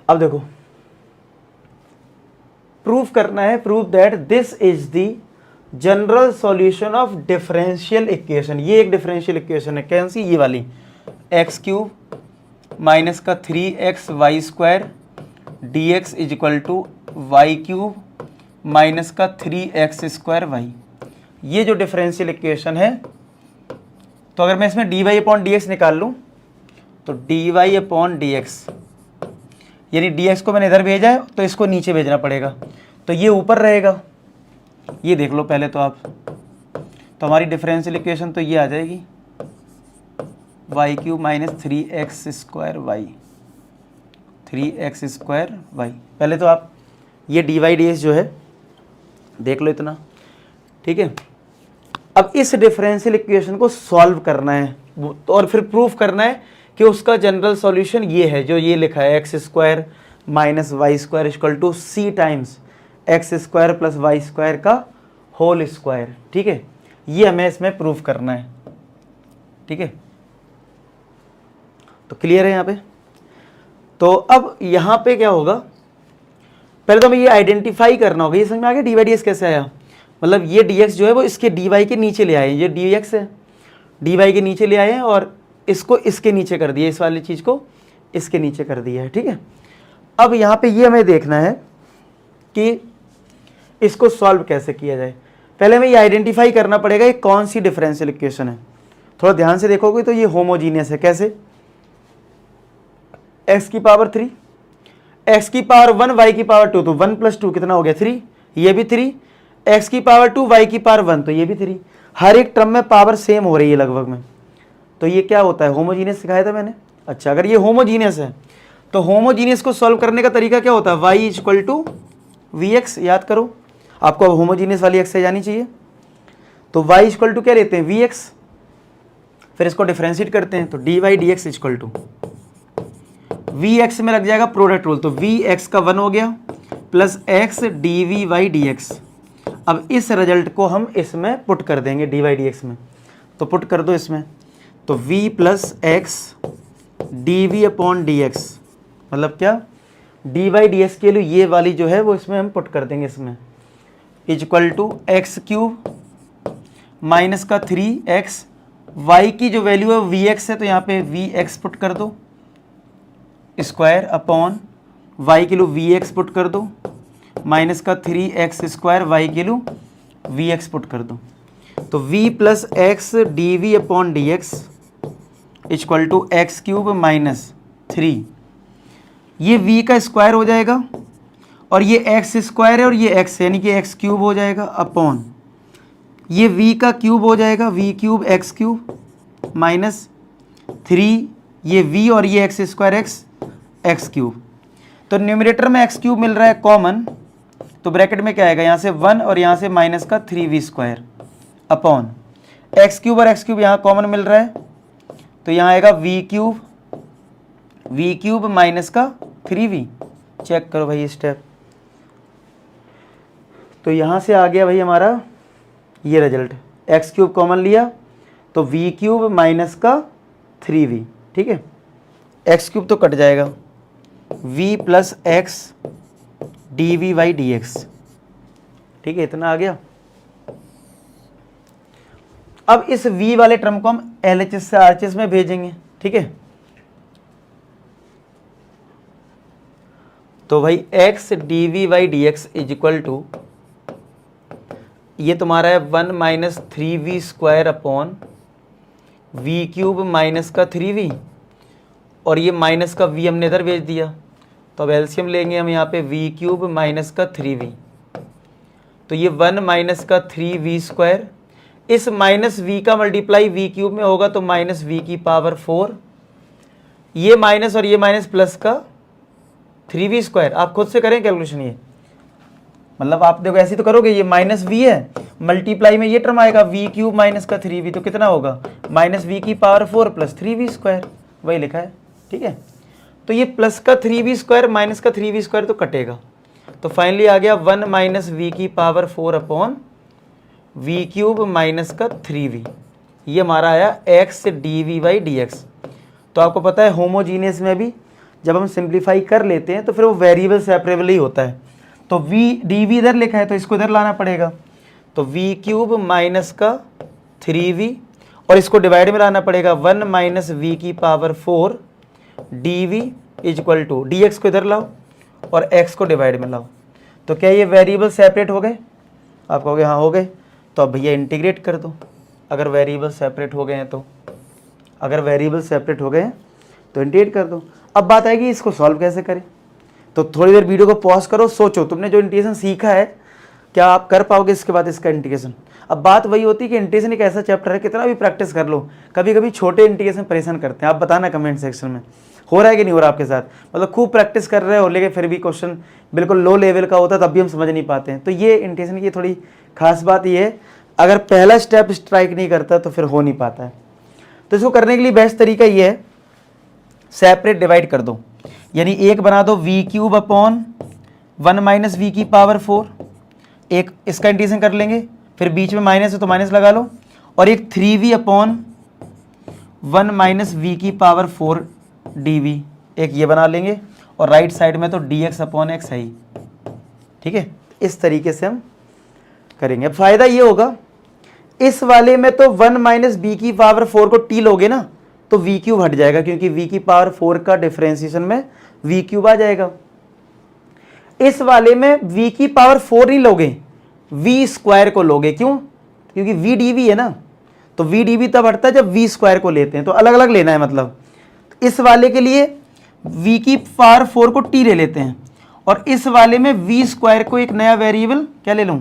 अब देखो, प्रूफ करना है, proof that this is the general solution of differential equation. ये एक डिफरेंशियल इक्वेशन है, कौन सी, ये वाली, एक्स क्यूब माइनस का 3x y square d x is equal to y cube minus का 3x स्क्वायर वाई। ये जो डिफरेंशियल इक्वेशन है, तो अगर मैं इसमें d y upon d x निकाल लूँ तो d y upon d x, यानी डी एक्स को मैंने इधर भेजा है तो इसको नीचे भेजना पड़ेगा, तो ये ऊपर रहेगा। ये देख लो पहले तो आप, तो हमारी डिफरेंशियल इक्वेशन तो ये आ जाएगी y cube minus 3x square y, 3x square y. पहले तो आप ये डी वाई डी एक्स जो है देख लो इतना, ठीक है। अब इस डिफरेंशियल इक्वेशन को सॉल्व करना है और फिर प्रूफ करना है कि उसका जनरल सॉल्यूशन ये है जो ये लिखा है, x square minus y square equal to c times x square plus y square का होल स्क्वायर, ठीक है। ये हमें इसमें प्रूफ करना है, ठीक है। तो क्लियर है यहाँ पे। तो अब यहाँ पे क्या होगा, पहले तो हमें ये आइडेंटिफाई करना होगा। ये समझ में आ गया डी वाई डी एक्स कैसे आया, मतलब ये डी एक्स जो है वो इसके डी वाई के नीचे ले आए, ये डी एक्स है डी वाई के नीचे ले आए हैं और इसको इसके नीचे कर दिया, इस वाली चीज़ को इसके नीचे कर दिया है, ठीक है। अब यहाँ पे ये हमें देखना है कि इसको सॉल्व कैसे किया जाए। पहले हमें ये आइडेंटिफाई करना पड़ेगा ये कौन सी डिफरेंशियल इक्वेशन है। थोड़ा ध्यान से देखोगे तो ये होमोजीनियस है। कैसे, x की पावर 3, x की पावर 1, y की पावर 2, तो 1 + 2 कितना हो गया 3, ये भी 3, x की पावर 2, y की पावर 1, तो ये भी 3। हर एक टर्म में पावर सेम हो रही है लगभग में, तो ये क्या होता है, होमोजीनियस सिखाया था मैंने। अच्छा, अगर ये होमोजीनियस है तो होमोजीनियस को सॉल्व करने का तरीका क्या होता है, y = vx। याद करो, आपको अब होमोजीनियस वाली एक्सरसाइज आनी चाहिए। तो y = क्या लेते हैं, vx, फिर इसको डिफरेंशिएट करते हैं तो dy dx = vx में लग जाएगा प्रोडक्ट रूल, तो vx का 1 हो गया प्लस x dvy dx। अब इस रिजल्ट को हम इसमें पुट कर देंगे dy dx में, तो पुट कर दो इसमें, तो v + x dv upon dx, मतलब क्या, dy dx के लिए ये वाली जो है वो इसमें हम पुट कर देंगे इसमें, = x³ माइनस का 3x, y की जो वैल्यू है vx है तो यहाँ पे vx पुट कर दो square upon y kilo vx put कर दो माइनस का 3x square y kilo vx put कर दो, तो v + x dv upon dx = x³ minus 3, ये v का स्क्वायर हो जाएगा और ये x स्क्वायर है और ये x यानी कि x³ हो जाएगा अपॉन ये v का क्यूब हो जाएगा, v³ x³ माइनस 3, ये v और ये x स्क्वायर x³ तो न्यूमरेटर में x³ मिल रहा है कॉमन, तो ब्रैकेट में क्या आएगा, यहाँ से 1 और यहाँ से माइनस का 3v² अपॉन x³ और x³ यहाँ कॉमन मिल रहा है तो यहाँ आएगा v³ माइनस का 3v। चेक करो भाई स्टेप, तो यहाँ से आ गया भाई हमारा ये रिजल्ट, x³ कॉमन लिया तो v³ माइनस का 3v, ठीक है। x³ तो कट जाएगा, v + x dvy dx, ठीक है, इतना आ गया। अब इस v वाले टर्म को हम LHS से RHS में भेजेंगे, ठीक है। तो भाई x dvy dx = ये तुम्हारा है 1 - 3v² अपॉन v³ माइनस का 3v और ये माइनस का v हमने इधर भेज दिया, तो अब एलसीएम लेंगे हम यहाँ पे v³ माइनस का 3v, तो ये 1 - का 3v², इस माइनस v का मल्टीप्लाई v³ में होगा तो -v⁴, ये माइनस और ये माइनस प्लस का 3v²। आप खुद से करें कैलकुलेशन, ये मतलब आप देखो ऐसे तो करोगे, ये -v है, मल्टीप्लाई में ये टर्म आएगा v³ माइनस का 3v, तो कितना होगा -v⁴ प्लस 3v², वही लिखा है, ठीक है। तो ये प्लस का 3v² माइनस का 3v² तो कटेगा, तो फाइनली आ गया 1 - v⁴ अपॉन v³ माइनस का 3v, ये हमारा आया x dvy dx। तो आपको पता है होमोजीनियस में भी जब हम सिंप्लीफाई कर लेते हैं तो फिर वो वेरिएबल सेपरेबल ही होता है। तो वी डी वी इधर लिखा है तो इसको इधर लाना पड़ेगा, तो वी क्यूब माइनस का 3v और इसको डिवाइड में लाना पड़ेगा 1 माइनस वी की power 4 d v is equal to d x को इधर लाओ और x को डिवाइड में लाओ। तो क्या ये वेरिएबल सेपरेट हो गए? आप कहोगे हाँ हो गए। तो अब भैया इंटीग्रेट कर दो, अगर वेरिएबल सेपरेट हो गए हैं तो, अगर वेरिएबल सेपरेट हो गए हैं तो इंटीग्रेट कर दो। अब बात आएगी इसको सॉल्व कैसे करें। तो थोड़ी देर वीडियो को पॉज करो, सोचो तुमने जो इंटीग्रेशन सीखा है क्या आप कर पाओगे इसके बाद इसका इंटीग्रेशन। अब बात वही होती है कि इंटीग्रेशन एक ऐसा चैप्टर है, कितना भी प्रैक्टिस कर लो कभी कभी छोटे इंटीग्रेशन परेशान करते हैं। आप बताना कमेंट सेक्शन में हो रहा है कि नहीं हो रहा आपके साथ, मतलब खूब प्रैक्टिस कर रहे हो लेकिन फिर भी क्वेश्चन बिल्कुल लो लेवल का होता है तब भी हम समझ नहीं पाते हैं। तो ये इंटीग्रेशन की थोड़ी खास बात ये है, अगर पहला स्टेप स्ट्राइक नहीं करता तो फिर हो नहीं पाता है। तो इसको करने के लिए बेस्ट तरीका ये है, सेपरेट डिवाइड कर दो, यानी एक बना दो v cube upon 1 minus v की पावर 4, एक इसका इंटीग्रेशन कर लेंगे, फिर बीच में माइनस है तो माइनस लगा लो, और एक 3v अपॉन 1 माइनस वी की पावर 4 dv, एक ये बना लेंगे, और राइट साइड में तो dx अपॉन एक्स है ही। ठीक है, इस तरीके से हम करेंगे। अब फायदा ये होगा, इस वाले में तो 1 माइनस बी की पावर 4 को टी लोगे ना तो वी क्यूब हट जाएगा, क्योंकि वी की पावर 4 का डिफरेंशिएशन में वी क्यूब आ जाएगा। इस वाले में v की पावर 4 नहीं लोगे, v स्क्वायर को लोगे। क्यों? क्योंकि v dv है ना, तो v dv तब हटता है जब v स्क्वायर को लेते हैं, तो अलग अलग लेना है। मतलब इस वाले के लिए v की पावर 4 को t ले लेते हैं, और इस वाले में v स्क्वायर को एक नया वेरिएबल क्या ले लूं,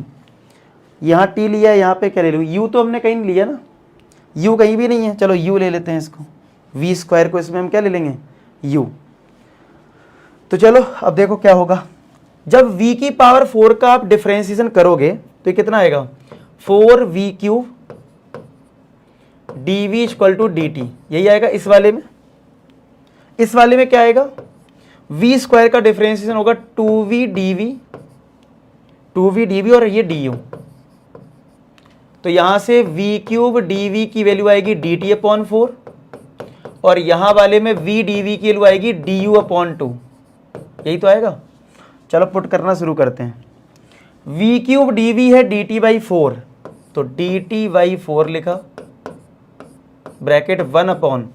यहाँ t लिया है, यहाँ पे क्या ले लूं, u तो हमने कहीं नहीं लिया ना, u कहीं भी नहीं है, चलो u ले लेते हैं इसको, v स्क्वायर को इसमें हम क्या ले लेंगे, u। तो चलो अब देखो क्या होगा, जब v की पावर 4 का आप डिफरेंशिएशन करोगे तो ये कितना आएगा, 4v cube dv equal to dt, यही आएगा इस वाले में। इस वाले में क्या आएगा, v स्क्वायर का डिफरेंशिएशन होगा 2v dv और ये du, तो यहां से v क्यूब dv की वैल्यू आएगी dt अपॉन 4, और यहां वाले में v dv की वैल्यू आएगी du अपॉन 2, यही तो आएगा। चलो पुट करना शुरू करते हैं। v क्यूब dv है dt बाई 4, तो dt बाई 4 लिखा, ब्रैकेट 1 अपॉन,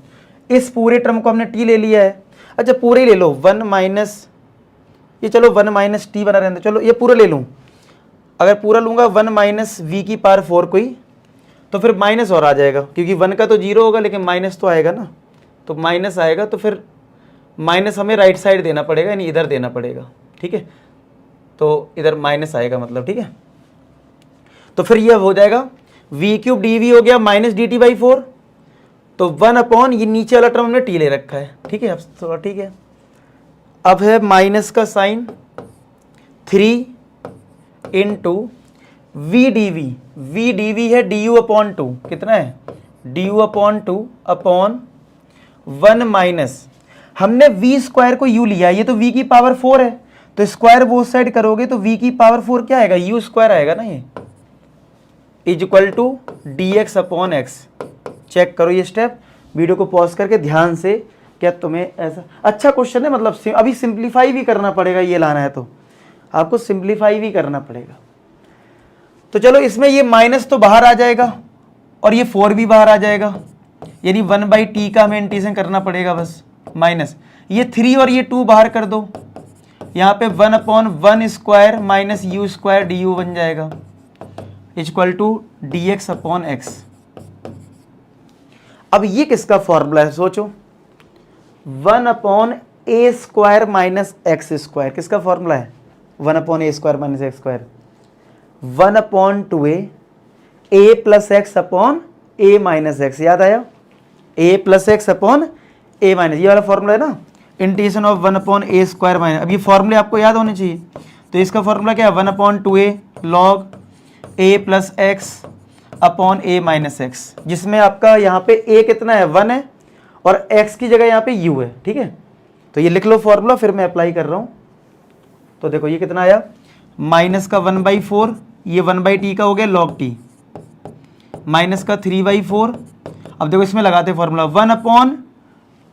इस पूरे टर्म को हमने t ले लिया है, अच्छा पूरे ही ले लो, 1 माइनस, ये चलो 1 माइनस टी बना रहने दो, चलो ये पूरा ले लूँ, अगर पूरा लूँगा 1 माइनस वी की पावर 4 को ही, तो फिर माइनस और आ जाएगा, क्योंकि 1 का तो 0 होगा लेकिन माइनस तो आएगा ना, तो माइनस आएगा, तो फिर माइनस हमें राइट साइड देना पड़ेगा, यानी इधर देना पड़ेगा। ठीक है, तो इधर माइनस आएगा मतलब, ठीक है। तो फिर यह हो जाएगा v क्यूब dv हो गया माइनस dt बाई 4, तो 1 अपॉन ये नीचे वाला टर्म हमने t ले रखा है। ठीक है, अब थोड़ा ठीक है, अब है माइनस का साइन 3 इंटू वी डी है du अपॉन 2, कितना है du अपॉन 2 अपॉन 1 माइनस, हमने v स्क्वायर को u लिया, ये तो v की पावर 4 है, तो स्क्वायर बोथ साइड करोगे तो v की पावर 4 क्या आएगा, u स्क्वायर आएगा ना, ये is equal to dx upon x. Check करो ये स्टेप, वीडियो को पॉज करके ध्यान से, क्या तुम्हें ऐसा अच्छा क्वेश्चन है, मतलब अभी सिंप्लीफाई भी करना पड़ेगा, ये लाना है तो आपको सिंप्लीफाई भी करना पड़ेगा। तो चलो इसमें ये माइनस तो बाहर आ जाएगा और ये 4 भी बाहर आ जाएगा, यानी 1/t का हमें इंटीग्रेशन करना पड़ेगा बस, माइनस ये 3 और ये 2 बाहर कर दो, यहाँ पे 1 upon 1 square minus u square du बन जाएगा, equal to dx upon x. अब ये किसका फॉर्मूला है सोचो, 1 upon a square minus x square, किसका फॉर्मूला है, 1 upon a square minus x square, 1 upon 2a a plus x upon a minus x, याद आया, a plus x upon a minus, ये वाला फॉर्मूला है ना, integration of 1 upon a square minus. अब ये फॉर्मूले आपको याद होने चाहिए, तो इसका फॉर्मूला क्या है, 1 upon 2a log A plus x upon a minus x, जिसमें आपका यहाँ पे a कितना है 1 है और x की जगह यहाँ पे u है। ठीक है, तो ये लिख लो फॉर्मूला, फिर मैं अप्लाई कर रहा हूँ। तो देखो ये कितना आया, माइनस का 1/4, ये 1/t का हो गया लॉग t, माइनस का 3/4। अब देखो इसमें लगाते फॉर्मूला, 1 अपॉन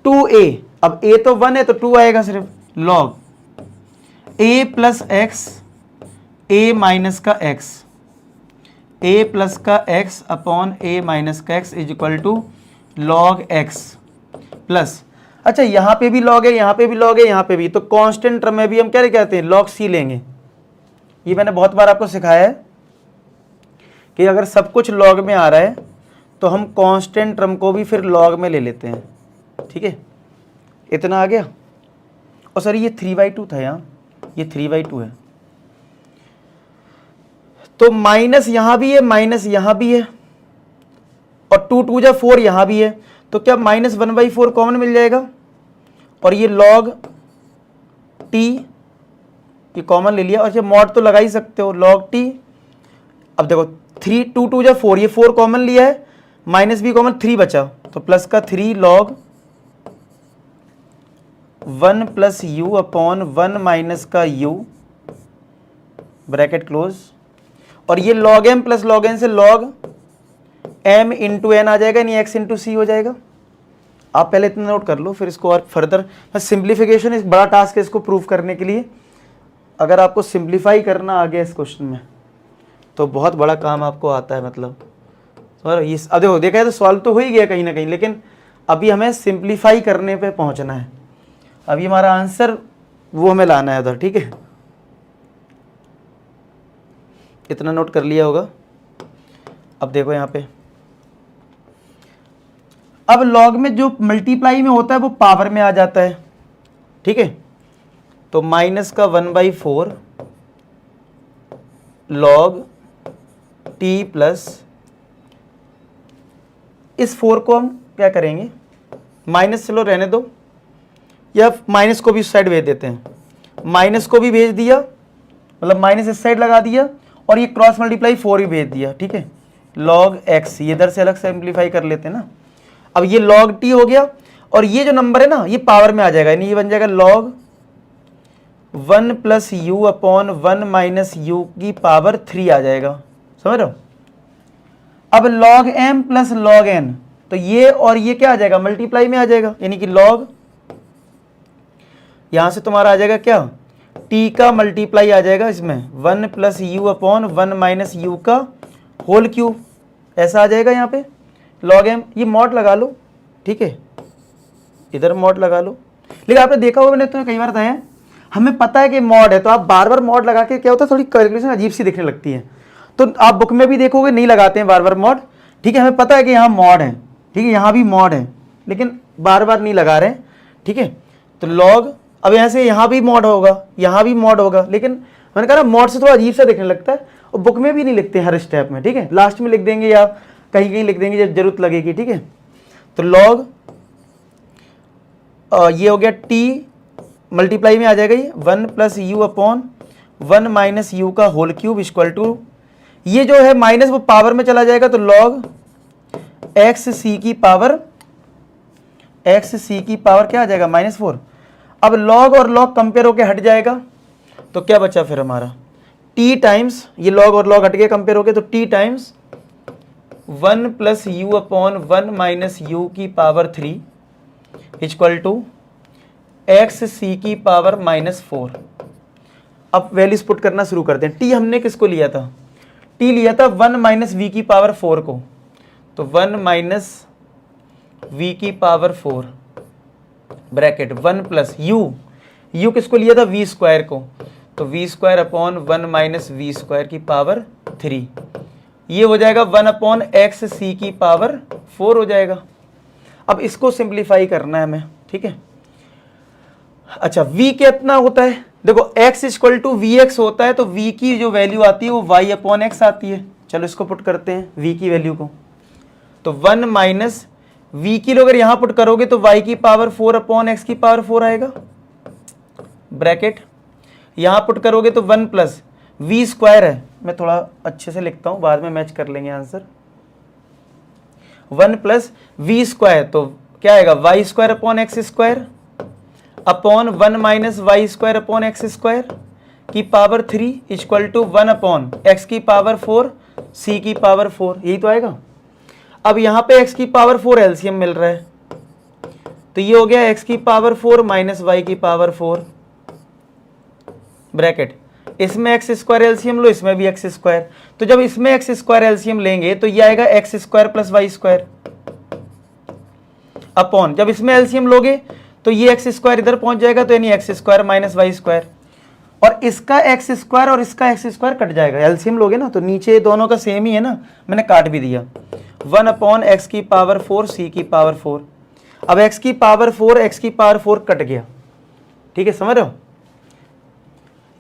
2a, अब a तो 1 है तो 2 आएगा सिर्फ, log a plus x a minus का x, a प्लस का x अपॉन a माइनस का x is equal to log x plus, अच्छा यहाँ पे भी लॉग है, यहाँ पे भी लॉग है, यहाँ पे भी, तो कांस्टेंट टर्म में भी हम क्या कहते हैं, लॉग c लेंगे। ये मैंने बहुत बार आपको सिखाया है कि अगर सब कुछ लॉग में आ रहा है तो हम कांस्टेंट टर्म को भी फिर लॉग में ले लेते हैं, ठीक है। इतना आ गया। और सर ये 3/2 था यहाँ, ये 3/2 है, तो माइनस यहाँ भी है, माइनस यहाँ भी है, और 2 2 जा 4 यहाँ भी है, तो क्या -1/4 कॉमन मिल जाएगा, और ये लॉग टी ये कॉमन ले लिया, और ये मॉड तो लगा ही सकते हो, लॉग टी। अब देखो 3 2 2 जा 4, ये 4 कॉमन लिया है, माइनस भी कॉमन, 3 बचा, तो प्लस का 3 log 1 plus u upon 1 minus का यू ब्रैकेट क्लोज, और ये log m plus log n से लॉग एम इंटू एन आ जाएगा, यानी एक्स इंटू सी हो जाएगा। आप पहले इतना नोट कर लो, फिर इसको और फर्दर सिंप्लीफिकेशन, इस बड़ा टास्क है इसको प्रूव करने के लिए। अगर आपको सिंप्लीफाई करना आ गया इस क्वेश्चन में तो बहुत बड़ा काम आपको आता है, मतलब और ये अब देखो देखा है तो सॉल्व तो हो ही गया कहीं ना कहीं, लेकिन अभी हमें सिंप्लीफाई करने पे पहुंचना है। अभी हमारा आंसर वो हमें लाना है उधर, ठीक है। इतना नोट कर लिया होगा। अब देखो यहाँ पे, अब लॉग में जो मल्टीप्लाई में होता है वो पावर में आ जाता है, ठीक है। तो माइनस का 1/4 लॉग टी प्लस, इस 4 को हम क्या करेंगे, माइनस चलो रहने दो, या माइनस को भी इस साइड भेज देते हैं, माइनस को भी भेज दिया, मतलब माइनस इस साइड लगा दिया, और ये क्रॉस मल्टीप्लाई 4 भी भेज दिया, ठीक है। लॉग एक्स, ये इधर से अलग सिंप्लीफाई कर लेते हैं ना। अब ये लॉग टी हो गया, और ये जो नंबर है ना ये पावर में आ जाएगा, यानी ये बन जाएगा log 1 plus u upon 1 minus u की पावर 3 आ जाएगा, समझ रहे हो। अब log m plus log n, तो ये और ये क्या आ जाएगा, मल्टीप्लाई में आ जाएगा, यानी कि लॉग, यहां से तुम्हारा आ जाएगा क्या, टी का मल्टीप्लाई आ जाएगा इसमें, 1 plus u upon 1 minus you का होल क्यूब, ऐसा आ जाएगा यहाँ पे लॉग एम। ये मॉड लगा लो, ठीक है, इधर मॉड लगा लो। लेकिन आपने देखा होगा, मैंने तुम्हें कई बार बताया, हमें पता है कि मॉड है, तो आप बार बार मॉड लगा के क्या होता है, थोड़ी कैलकुलेशन अजीब सी दिखने लगती है, तो आप बुक में भी देखोगे नहीं लगाते हैं बार बार मॉड, ठीक है। हमें पता है कि यहाँ मॉड है, ठीक है, यहाँ भी मॉड है, लेकिन बार बार नहीं लगा रहे, ठीक है। तो लॉग, अब यहाँ से यहाँ भी मॉड होगा, यहाँ भी मॉड होगा, लेकिन मैंने कहा ना मॉड से थोड़ा अजीब सा दिखने लगता है, और बुक में भी नहीं लिखते हर स्टेप में, ठीक है, लास्ट में लिख देंगे या कहीं कहीं लिख देंगे जब जरूरत लगेगी, ठीक है। तो लॉग ये हो गया टी, मल्टीप्लाई में आ जाएगा ये 1 plus u upon 1 minus you का होल क्यूब इक्वल टू, ये जो है माइनस वो पावर में चला जाएगा, तो लॉग एक्स सी की पावर, एक्स सी की पावर क्या आ जाएगा, -4। अब लॉग और लॉग कंपेयर होके हट जाएगा, तो क्या बचा फिर हमारा, टी टाइम्स, ये लॉग और लॉग हट के कंपेयर होके, तो T times 1 plus u upon 1 minus u की पावर 3 इक्वल टू एक्स सी की पावर -4। अब वैल्यूज पुट करना शुरू करते हैं। टी हमने किसको लिया था, टी लिया था 1 माइनस वी की पावर 4 को, तो 1 माइनस वी की power 4 bracket 1 plus u, u किसको लिया था, वी स्क्वायर को, तो v square upon 1 minus v square की पावर 3, ये हो जाएगा 1 अपॉन एक्स सी की पावर 4 हो जाएगा। अब इसको सिंप्लीफाई करना है हमें, ठीक है। अच्छा v कितना होता है, देखो x equal to v x होता है, तो v की जो वैल्यू आती है वो y अपॉन एक्स आती है। चलो इसको पुट करते हैं v की वैल्यू को, तो 1 माइनस v की अगर यहां पुट करोगे तो y की पावर 4 अपॉन एक्स की पावर 4 आएगा, ब्रैकेट यहां पुट करोगे तो 1 प्लस वी स्क्वायर है, मैं थोड़ा अच्छे से लिखता हूं बाद में मैच कर लेंगे आंसर, 1 प्लस वी स्क्वायर, तो क्या आएगा y square upon x square upon 1 minus y square upon x square की power 3 equal to 1 upon x की पावर 4 सी की पावर 4, यही तो आएगा। अब यहाँ पे x की पावर 4 एलसीएम मिल रहा है, तो ये हो गया x की पावर 4 माइनस वाई की पावर 4 ब्रैकेट, इसमें एक्स स्क्वायर एलसीएम लो, इसमें भी एक्स स्क्वायर, तो जब इसमें एक्स स्क्वायर एलसीएम लेंगे तो ये आएगा x square plus y square upon, जब इसमें एलसीएम लोगे तो ये एक्स स्क्वायर इधर पहुंच जाएगा, तो यानी x square minus y square, और इसका एक्स स्क्वायर और इसका एक्स स्क्वायर कट जाएगा, एलसीएम लोगे ना तो नीचे दोनों का सेम ही है ना, मैंने काट भी दिया, 1 अपॉन एक्स की पावर 4 सी की पावर 4। अब एक्स की पावर 4 कट गया, ठीक है, समझ रहे हो,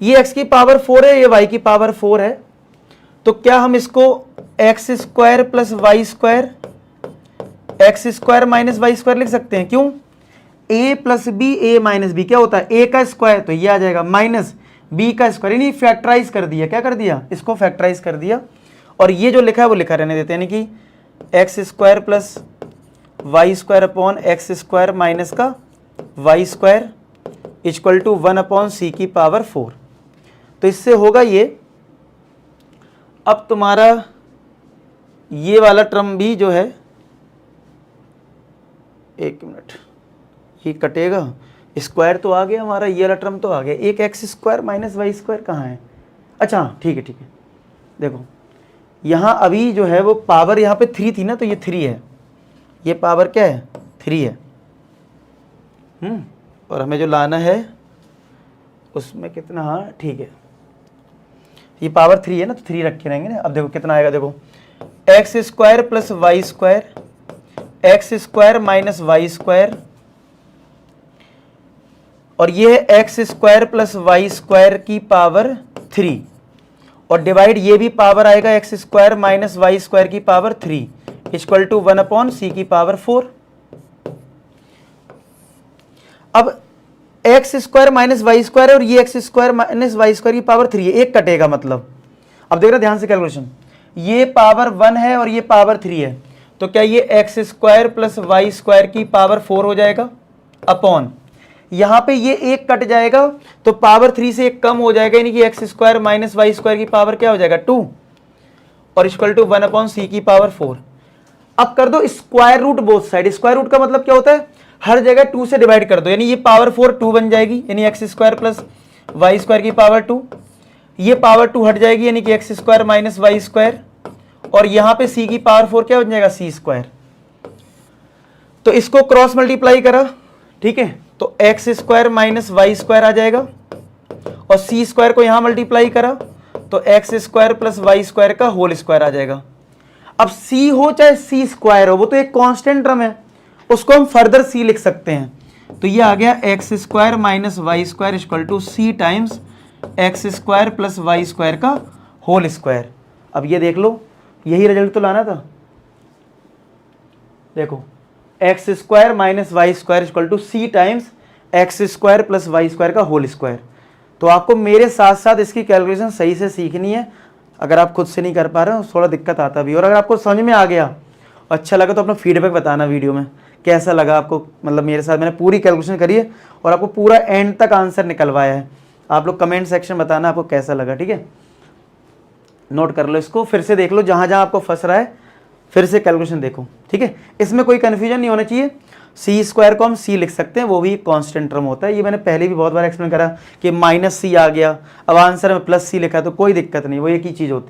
ये x की पावर 4 है, ये y की पावर 4 है, तो क्या हम इसको x square plus y square x square minus y square लिख सकते हैं, क्यों, a plus b a minus b क्या होता है, a का स्क्वायर तो ये आ जाएगा माइनस b का स्क्वायर, यानी फैक्टराइज कर दिया, क्या कर दिया, इसको फैक्टराइज कर दिया, और ये जो लिखा है वो लिखा रहने देते हैं, यानी कि x square plus y square upon x square minus का y square equal to 1 upon सी की पावर 4। तो इससे होगा ये, अब तुम्हारा ये वाला टर्म भी जो है, एक मिनट, ये कटेगा, स्क्वायर तो आ गया हमारा, ये वाला टर्म तो आ गया, एक x square minus y square कहाँ है, अच्छा हाँ ठीक है, देखो यहाँ अभी जो है वो पावर यहाँ पे 3 थी ना, तो ये 3 है, ये पावर क्या है 3 है, और हमें जो लाना है उसमें कितना, हाँ ठीक है, ये पावर 3 है ना, तो 3 रखे रहेंगे ना। अब देखो कितना आएगा, देखो x square plus y square x square minus y square, और ये है x square plus y square की पावर 3, और डिवाइड ये भी पावर आएगा x square minus y square की पावर 3 इक्वल टू 1 अपॉन सी की पावर 4। अब x square minus y square और ये x square minus y square की पावर 3 है, एक कटेगा मतलब, अब देख रहे ध्यान से कैलकुलेशन, ये पावर 1 है और ये पावर 3 है, तो क्या ये x square plus y square की पावर 4 हो जाएगा अपॉन, यहां पे ये एक कट जाएगा तो पावर 3 से एक कम हो जाएगा, यानी कि x square minus y square की पावर क्या हो जाएगा 2 और इक्वल टू 1 अपॉन सी की पावर 4। अब कर दो square root both side, square root का मतलब क्या होता है, हर जगह 2 से डिवाइड कर दो, यानी ये पावर 4 2 बन जाएगी, यानी x square plus y square की पावर 2, ये पावर 2 हट जाएगी, यानी कि x square minus y square, और यहां पे सी की पावर 4 क्या बन जाएगा सी स्क्वायर, तो इसको क्रॉस मल्टीप्लाई करा, ठीक है, तो x square minus y square आ जाएगा, और सी स्क्वायर को यहां मल्टीप्लाई करा तो x square plus y square का होल स्क्वायर आ जाएगा। अब सी हो चाहे सी स्क्वायर हो, वो तो एक कांस्टेंट टर्म है, उसको हम फर्दर सी लिख सकते हैं, तो ये आ गया x square minus y square equal to c times x square plus y square का होल स्क्वायर। अब ये देख लो, यही रिजल्ट तो लाना था, देखो x square minus y square equal to c times x square plus y square का होल स्क्वायर। तो आपको मेरे साथ साथ इसकी कैलकुलेशन सही से सीखनी है, अगर आप खुद से नहीं कर पा रहे हो थोड़ा दिक्कत आता भी, और अगर आपको समझ में आ गया अच्छा लगा तो अपना फीडबैक बताना वीडियो में, कैसा लगा आपको, मतलब मेरे साथ मैंने पूरी कैलकुलेशन करी है और आपको पूरा एंड तक आंसर निकलवाया है, आप लोग कमेंट सेक्शन बताना आपको कैसा लगा, ठीक है, नोट कर लो इसको, फिर से देख लो जहाँ जहाँ आपको फंस रहा है, फिर से कैलकुलेशन देखो, ठीक है, इसमें कोई कन्फ्यूजन नहीं होना चाहिए। सी स्क्वायर को हम सी लिख सकते हैं, वो भी कांस्टेंट टर्म होता है, ये मैंने पहले भी बहुत बार एक्सप्लेन करा कि माइनस सी आ गया, अब आंसर में प्लस सी लिखा है तो कोई दिक्कत नहीं, वो एक ही चीज़ होती है।